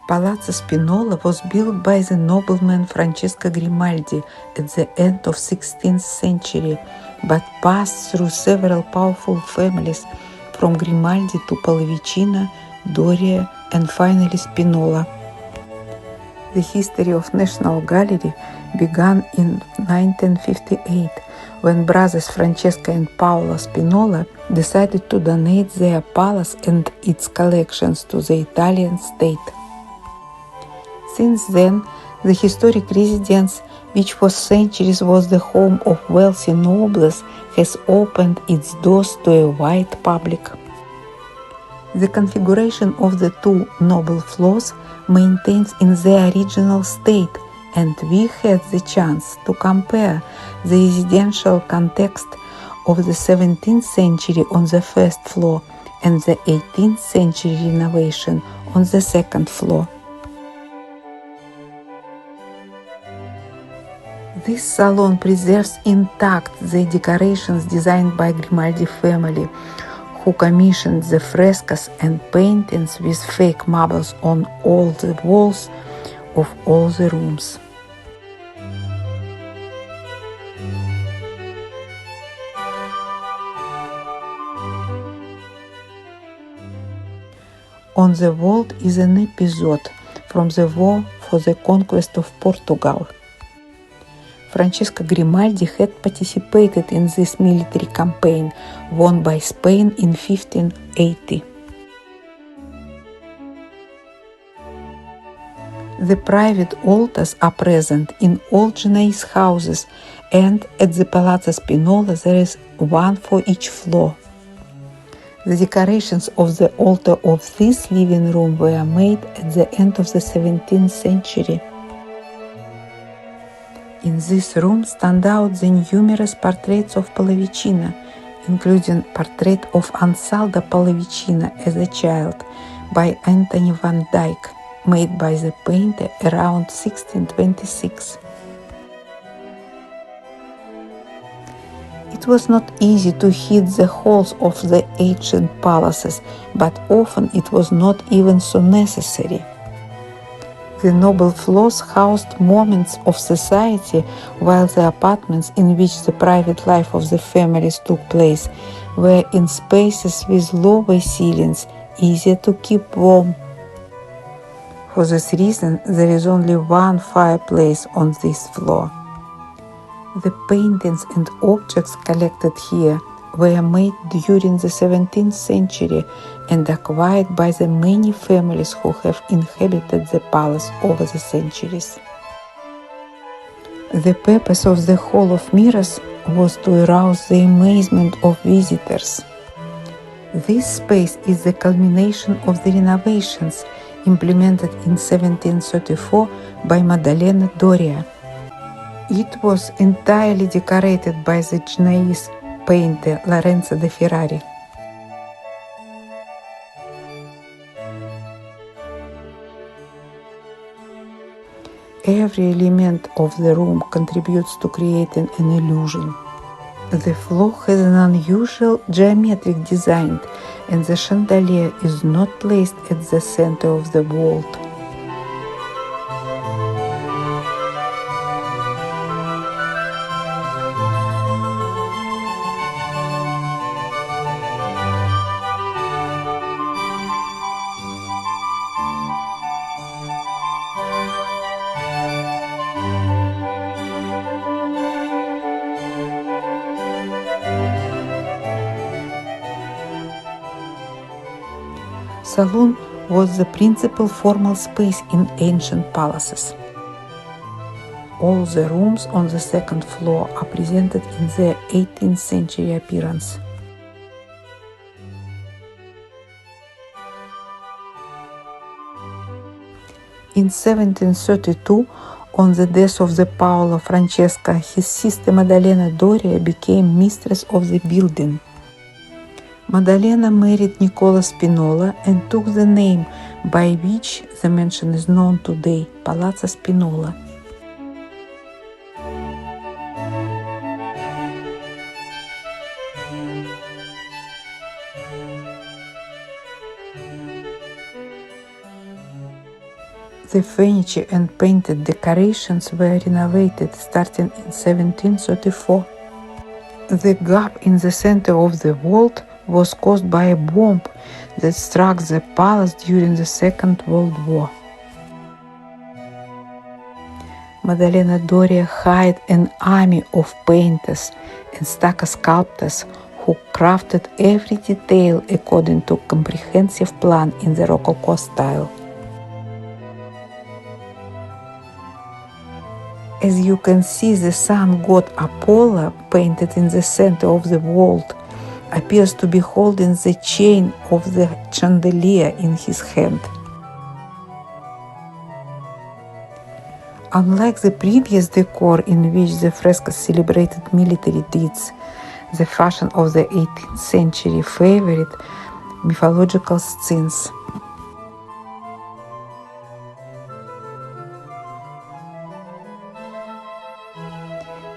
Palazzo Spinola was built by the nobleman Francesco Grimaldi at the end of 16th century, but passed through several powerful families from Grimaldi to Pallavicino, Doria, and finally Spinola. The history of National Gallery began in 1958 when brothers Francesco and Paolo Spinola decided to donate their palace and its collections to the Italian state. Since then, the historic residence, which for centuries was the home of wealthy nobles, has opened its doors to a wide public. The configuration of the two noble floors maintains in their original state, and we had the chance to compare the residential context of the 17th century on the first floor and the 18th century renovation on the second floor. This salon preserves intact the decorations designed by Grimaldi family, who commissioned the frescoes and paintings with fake marbles on all the walls of all the rooms. On the wall is an episode from the war for the conquest of Portugal. Francesco Grimaldi had participated in this military campaign won by Spain in 1580. The private altars are present in all Genoese houses, and at the Palazzo Spinola there is one for each floor. The decorations of the altar of this living room were made at the end of the 17th century. In this room stand out the numerous portraits of Pallavicino, including portrait of Ansaldo Pallavicino as a child by Anthony van Dyck, made by the painter around 1626. It was not easy to hit the halls of the ancient palaces, but often it was not even so necessary. The noble floors housed moments of society, while the apartments in which the private life of the families took place were in spaces with lower ceilings, easier to keep warm. For this reason, there is only one fireplace on this floor. The paintings and objects collected here were made during the 17th century and acquired by the many families who have inhabited the palace over the centuries. The purpose of the Hall of Mirrors was to arouse the amazement of visitors. This space is the culmination of the renovations implemented in 1734 by Maddalena Doria. It was entirely decorated by the Genoese painter Lorenzo de Ferrari. Every element of the room contributes to creating an illusion. The floor has an unusual geometric design, and the chandelier is not placed at the center of the vault. Saloon was the principal formal space in ancient palaces. All the rooms on the second floor are presented in their 18th century appearance. In 1732, on the death of the Paolo Francesca, his sister Maddalena Doria became mistress of the building. Maddalena married Nicola Spinola and took the name by which the mansion is known today, Palazzo Spinola. The furniture and painted decorations were renovated starting in 1734. The gap in the center of the vault was caused by a bomb that struck the palace during the Second World War. Maddalena Doria hired an army of painters and stucco sculptors who crafted every detail according to a comprehensive plan in the Rococo style. As you can see, the sun god Apollo, painted in the center of the vault, appears to be holding the chain of the chandelier in his hand. Unlike the previous decor in which the frescoes celebrated military deeds, the fashion of the 18th century favored mythological scenes.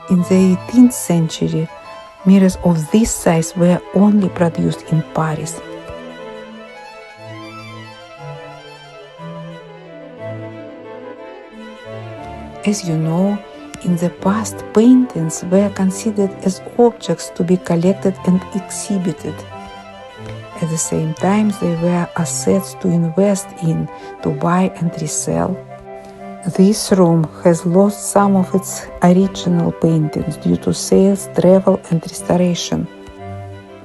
In the 18th century, mirrors of this size were only produced in Paris. As you know, in the past, paintings were considered as objects to be collected and exhibited. At the same time, they were assets to invest in, to buy and resell. This room has lost some of its original paintings due to sales, travel, and restoration.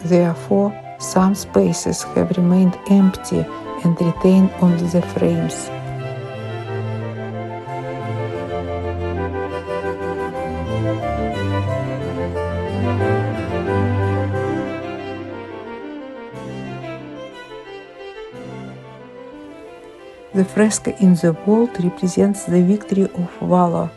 Therefore, some spaces have remained empty and retain only the frames. The fresco in the vault represents the victory of valor.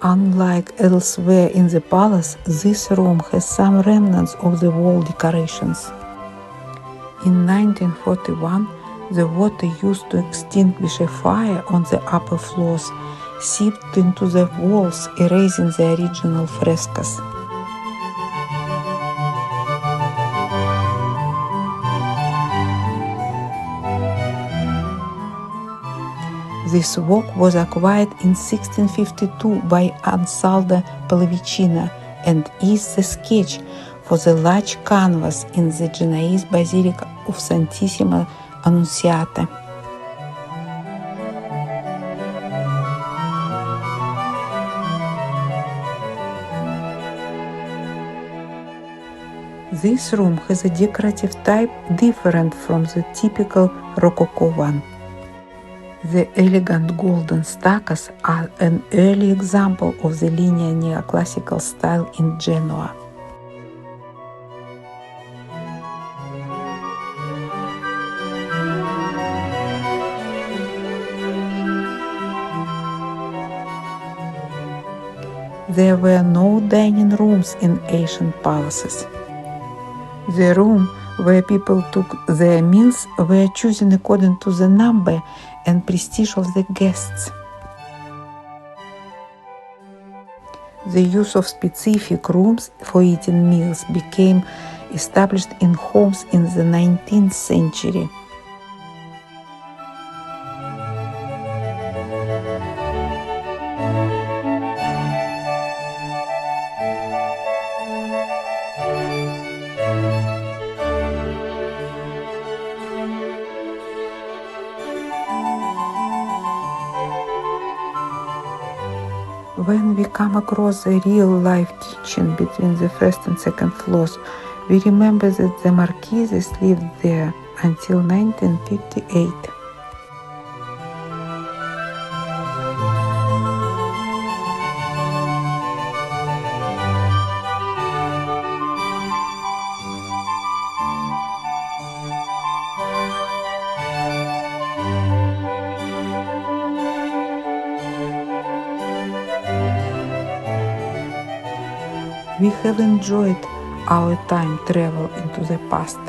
Unlike elsewhere in the palace, this room has some remnants of the wall decorations. In 1941, the water used to extinguish a fire on the upper floors seeped into the walls, erasing the original frescoes. This work was acquired in 1652 by Ansaldo Pallavicino and is the sketch for the large canvas in the Genoese Basilica of Santissima Annunziata. This room has a decorative type different from the typical Rococo one. The elegant golden stuccos are an early example of the linear neoclassical style in Genoa. There were no dining rooms in ancient palaces. The room where people took their meals were chosen according to the number and prestige of the guests. The use of specific rooms for eating meals became established in homes in the 19th century. When we come across a real-life kitchen between the first and second floors, we remember that the Marquises lived there until 1958. We have enjoyed our time travel into the past.